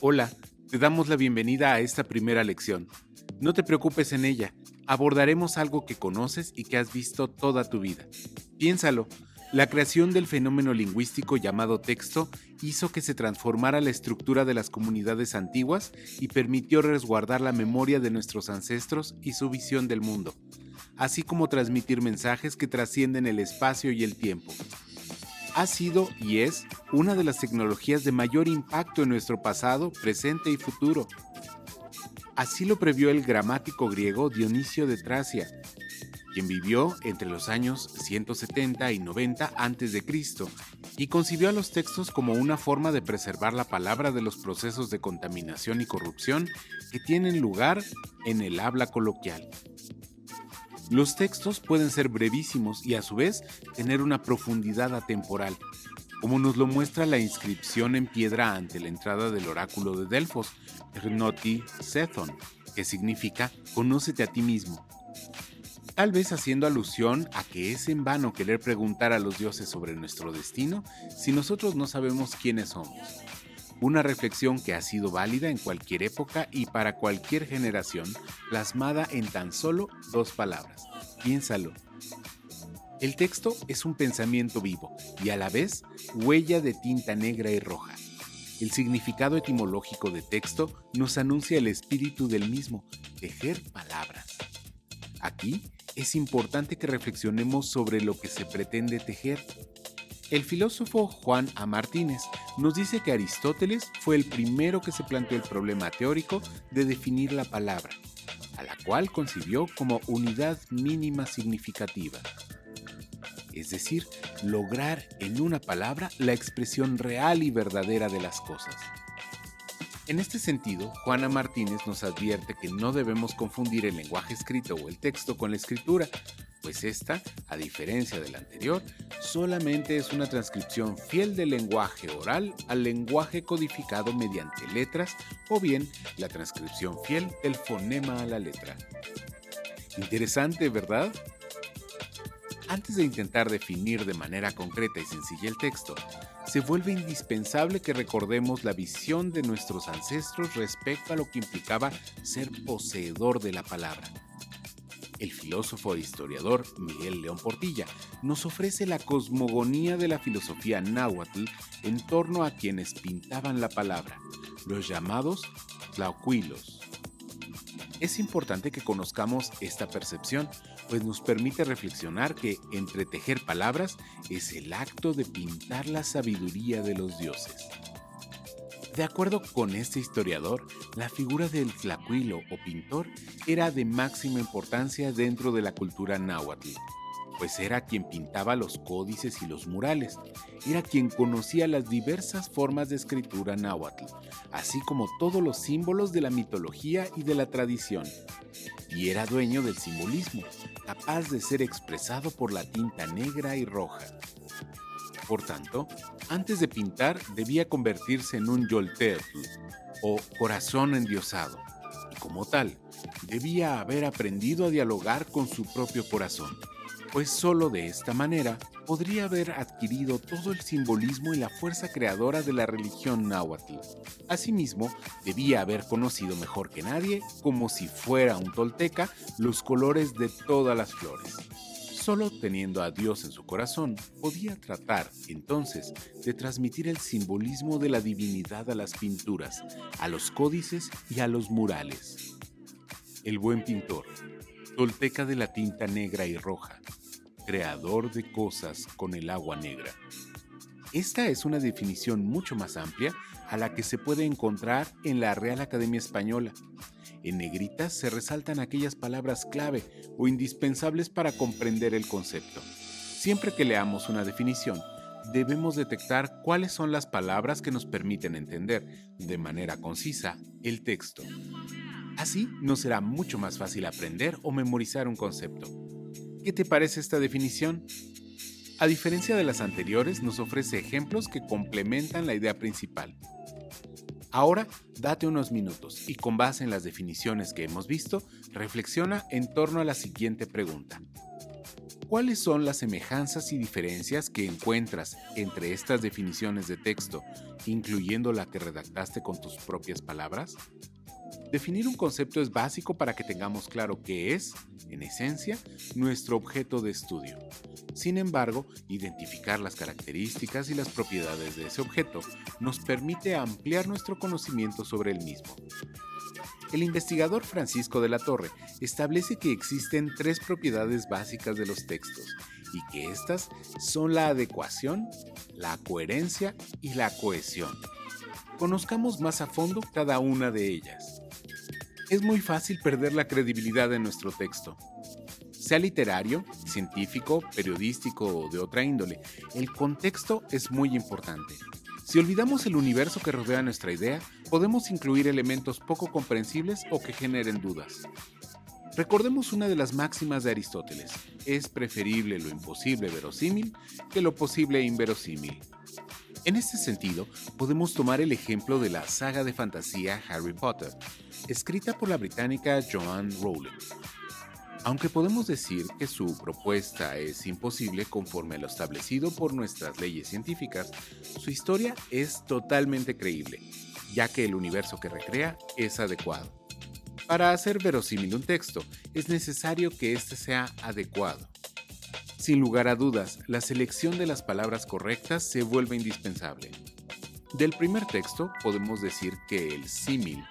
Hola, te damos la bienvenida a esta primera lección. No te preocupes en ella, abordaremos algo que conoces y que has visto toda tu vida. Piénsalo, la creación del fenómeno lingüístico llamado texto hizo que se transformara la estructura de las comunidades antiguas y permitió resguardar la memoria de nuestros ancestros y su visión del mundo, así como transmitir mensajes que trascienden el espacio y el tiempo. Ha sido y es una de las tecnologías de mayor impacto en nuestro pasado, presente y futuro. Así lo previó el gramático griego Dionisio de Tracia, quien vivió entre los años 170 y 90 a.C. y concibió a los textos como una forma de preservar la palabra de los procesos de contaminación y corrupción que tienen lugar en el habla coloquial. Los textos pueden ser brevísimos y a su vez tener una profundidad atemporal, como nos lo muestra la inscripción en piedra ante la entrada del oráculo de Delfos, Gnoti Sethon, que significa «Conócete a ti mismo». Tal vez haciendo alusión a que es en vano querer preguntar a los dioses sobre nuestro destino si nosotros no sabemos quiénes somos. Una reflexión que ha sido válida en cualquier época y para cualquier generación, plasmada en tan solo 2 palabras. Piénsalo. El texto es un pensamiento vivo y a la vez huella de tinta negra y roja. El significado etimológico de texto nos anuncia el espíritu del mismo, tejer palabras. Aquí es importante que reflexionemos sobre lo que se pretende tejer. El filósofo Juan A. Martínez nos dice que Aristóteles fue el primero que se planteó el problema teórico de definir la palabra, a la cual concibió como unidad mínima significativa. Es decir, lograr en una palabra la expresión real y verdadera de las cosas. En este sentido, Juana Martínez nos advierte que no debemos confundir el lenguaje escrito o el texto con la escritura, pues esta, a diferencia de la anterior, solamente es una transcripción fiel del lenguaje oral al lenguaje codificado mediante letras o bien la transcripción fiel del fonema a la letra. Interesante, ¿verdad? Antes de intentar definir de manera concreta y sencilla el texto, se vuelve indispensable que recordemos la visión de nuestros ancestros respecto a lo que implicaba ser poseedor de la palabra. El filósofo e historiador Miguel León Portilla nos ofrece la cosmogonía de la filosofía náhuatl en torno a quienes pintaban la palabra, los llamados tlacuilos. Es importante que conozcamos esta percepción, pues nos permite reflexionar que entretejer palabras es el acto de pintar la sabiduría de los dioses. De acuerdo con este historiador, la figura del tlacuilo o pintor era de máxima importancia dentro de la cultura náhuatl, pues era quien pintaba los códices y los murales, era quien conocía las diversas formas de escritura náhuatl, así como todos los símbolos de la mitología y de la tradición, y era dueño del simbolismo, capaz de ser expresado por la tinta negra y roja. Por tanto, antes de pintar debía convertirse en un yolteotl, o corazón endiosado, y como tal, debía haber aprendido a dialogar con su propio corazón, pues solo de esta manera podría haber adquirido todo el simbolismo y la fuerza creadora de la religión náhuatl. Asimismo, debía haber conocido mejor que nadie, como si fuera un tolteca, los colores de todas las flores. Solo teniendo a Dios en su corazón, podía tratar, entonces, de transmitir el simbolismo de la divinidad a las pinturas, a los códices y a los murales. El buen pintor, tolteca de la tinta negra y roja, creador de cosas con el agua negra. Esta es una definición mucho más amplia a la que se puede encontrar en la Real Academia Española. En negritas se resaltan aquellas palabras clave o indispensables para comprender el concepto. Siempre que leamos una definición, debemos detectar cuáles son las palabras que nos permiten entender, de manera concisa, el texto. Así nos será mucho más fácil aprender o memorizar un concepto. ¿Qué te parece esta definición? A diferencia de las anteriores, nos ofrece ejemplos que complementan la idea principal. Ahora, date unos minutos y con base en las definiciones que hemos visto, reflexiona en torno a la siguiente pregunta. ¿Cuáles son las semejanzas y diferencias que encuentras entre estas definiciones de texto, incluyendo la que redactaste con tus propias palabras? Definir un concepto es básico para que tengamos claro qué es, en esencia, nuestro objeto de estudio. Sin embargo, identificar las características y las propiedades de ese objeto nos permite ampliar nuestro conocimiento sobre el mismo. El investigador Francisco de la Torre establece que existen 3 propiedades básicas de los textos y que estas son la adecuación, la coherencia y la cohesión. Conozcamos más a fondo cada una de ellas. Es muy fácil perder la credibilidad de nuestro texto. Sea literario, científico, periodístico o de otra índole, el contexto es muy importante. Si olvidamos el universo que rodea nuestra idea, podemos incluir elementos poco comprensibles o que generen dudas. Recordemos una de las máximas de Aristóteles: es preferible lo imposible verosímil que lo posible inverosímil. En este sentido, podemos tomar el ejemplo de la saga de fantasía Harry Potter, escrita por la británica Joanne Rowling. Aunque podemos decir que su propuesta es imposible conforme a lo establecido por nuestras leyes científicas, su historia es totalmente creíble, ya que el universo que recrea es adecuado. Para hacer verosímil un texto, es necesario que éste sea adecuado. Sin lugar a dudas, la selección de las palabras correctas se vuelve indispensable. Del primer texto podemos decir que el símil,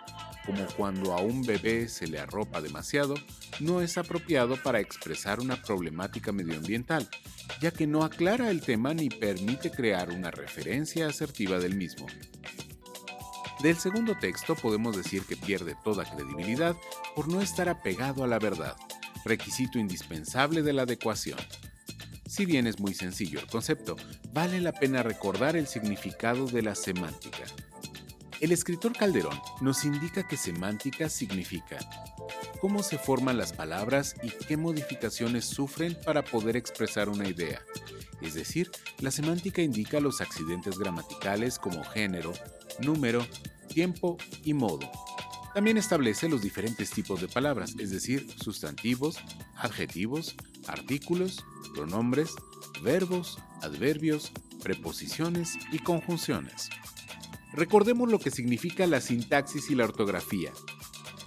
como cuando a un bebé se le arropa demasiado, no es apropiado para expresar una problemática medioambiental, ya que no aclara el tema ni permite crear una referencia asertiva del mismo. Del segundo texto podemos decir que pierde toda credibilidad por no estar apegado a la verdad, requisito indispensable de la adecuación. Si bien es muy sencillo el concepto, vale la pena recordar el significado de la semántica. El escritor Calderón nos indica que semántica significa cómo se forman las palabras y qué modificaciones sufren para poder expresar una idea. Es decir, la semántica indica los accidentes gramaticales como género, número, tiempo y modo. También establece los diferentes tipos de palabras, es decir, sustantivos, adjetivos, artículos, pronombres, verbos, adverbios, preposiciones y conjunciones. Recordemos lo que significa la sintaxis y la ortografía.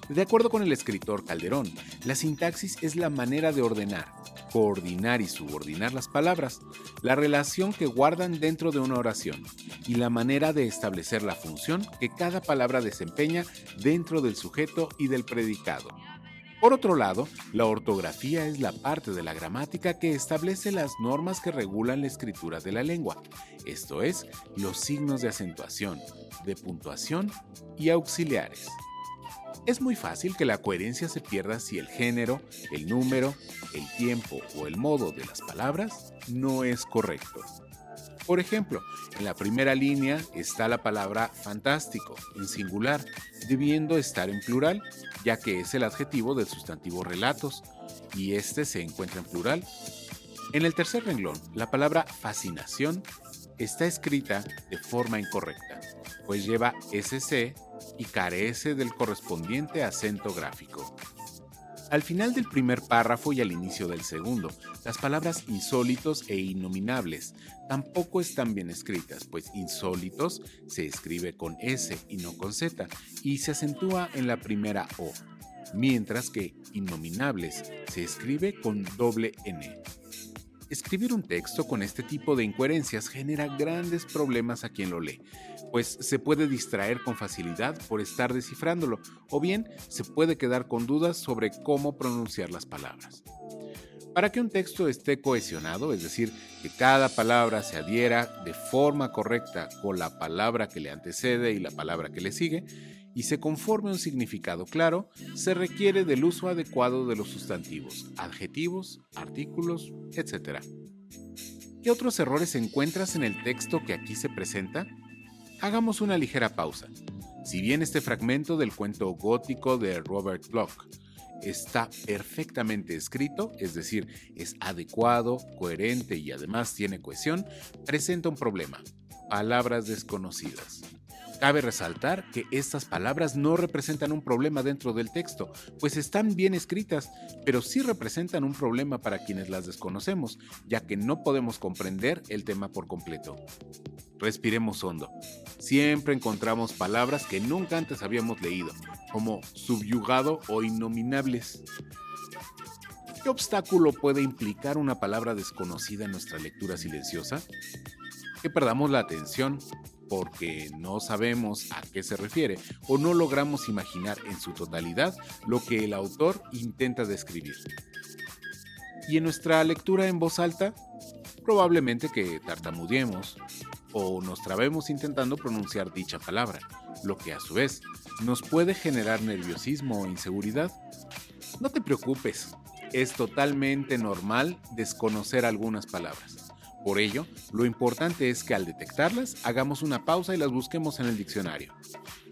De acuerdo con el escritor Calderón, la sintaxis es la manera de ordenar, coordinar y subordinar las palabras, la relación que guardan dentro de una oración y la manera de establecer la función que cada palabra desempeña dentro del sujeto y del predicado. Por otro lado, la ortografía es la parte de la gramática que establece las normas que regulan la escritura de la lengua, esto es, los signos de acentuación, de puntuación y auxiliares. Es muy fácil que la coherencia se pierda si el género, el número, el tiempo o el modo de las palabras no es correcto. Por ejemplo, en la primera línea está la palabra fantástico, en singular, debiendo estar en plural, ya que es el adjetivo del sustantivo relatos, y este se encuentra en plural. En el tercer renglón, la palabra fascinación está escrita de forma incorrecta, pues lleva SC y carece del correspondiente acento gráfico. Al final del primer párrafo y al inicio del segundo, las palabras insólitos e innominables tampoco están bien escritas, pues insólitos se escribe con S y no con Z y se acentúa en la primera O, mientras que innominables se escribe con doble N. Escribir un texto con este tipo de incoherencias genera grandes problemas a quien lo lee, pues se puede distraer con facilidad por estar descifrándolo, o bien se puede quedar con dudas sobre cómo pronunciar las palabras. Para que un texto esté cohesionado, es decir, que cada palabra se adhiera de forma correcta con la palabra que le antecede y la palabra que le sigue, y se conforme un significado claro, se requiere del uso adecuado de los sustantivos, adjetivos, artículos, etc. ¿Qué otros errores encuentras en el texto que aquí se presenta? Hagamos una ligera pausa. Si bien este fragmento del cuento gótico de Robert Bloch está perfectamente escrito, es decir, es adecuado, coherente y además tiene cohesión, presenta un problema: palabras desconocidas. Cabe resaltar que estas palabras no representan un problema dentro del texto, pues están bien escritas, pero sí representan un problema para quienes las desconocemos, ya que no podemos comprender el tema por completo. Respiremos hondo. Siempre encontramos palabras que nunca antes habíamos leído, como subyugado o innominables. ¿Qué obstáculo puede implicar una palabra desconocida en nuestra lectura silenciosa? Que perdamos la atención porque no sabemos a qué se refiere o no logramos imaginar en su totalidad lo que el autor intenta describir. Y en nuestra lectura en voz alta, probablemente que tartamudeemos o nos trabemos intentando pronunciar dicha palabra, lo que a su vez nos puede generar nerviosismo o inseguridad. No te preocupes, es totalmente normal desconocer algunas palabras. Por ello, lo importante es que al detectarlas, hagamos una pausa y las busquemos en el diccionario.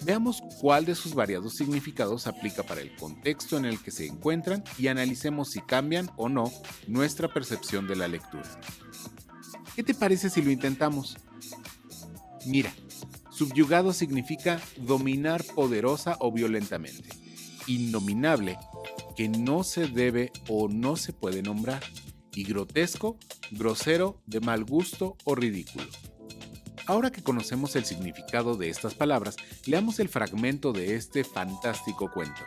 Veamos cuál de sus variados significados aplica para el contexto en el que se encuentran y analicemos si cambian o no nuestra percepción de la lectura. ¿Qué te parece si lo intentamos? Mira, subyugado significa dominar poderosa o violentamente. Innominable, que no se debe o no se puede nombrar. Y grotesco, grosero, de mal gusto o ridículo. Ahora que conocemos el significado de estas palabras, leamos el fragmento de este fantástico cuento.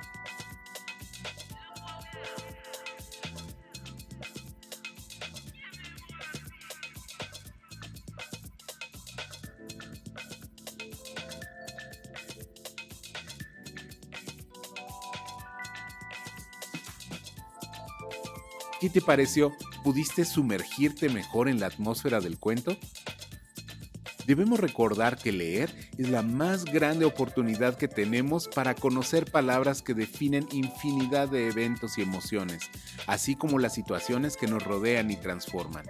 ¿Qué te pareció? ¿Pudiste sumergirte mejor en la atmósfera del cuento? Debemos recordar que leer es la más grande oportunidad que tenemos para conocer palabras que definen infinidad de eventos y emociones, así como las situaciones que nos rodean y transforman.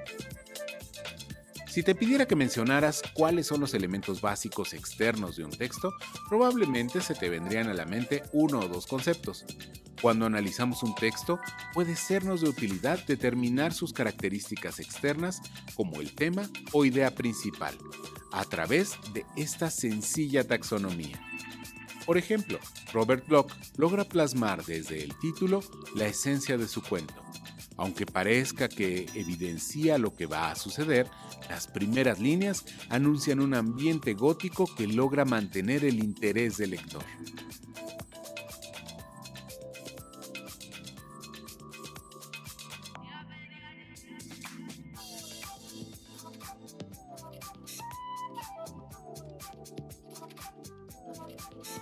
Si te pidiera que mencionaras cuáles son los elementos básicos externos de un texto, probablemente se te vendrían a la mente uno o dos conceptos. Cuando analizamos un texto, puede sernos de utilidad determinar sus características externas como el tema o idea principal, a través de esta sencilla taxonomía. Por ejemplo, Robert Bloch logra plasmar desde el título la esencia de su cuento. Aunque parezca que evidencia lo que va a suceder, las primeras líneas anuncian un ambiente gótico que logra mantener el interés del lector.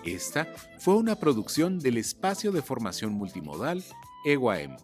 Esta fue una producción del Espacio de Formación Multimodal EGUAEM.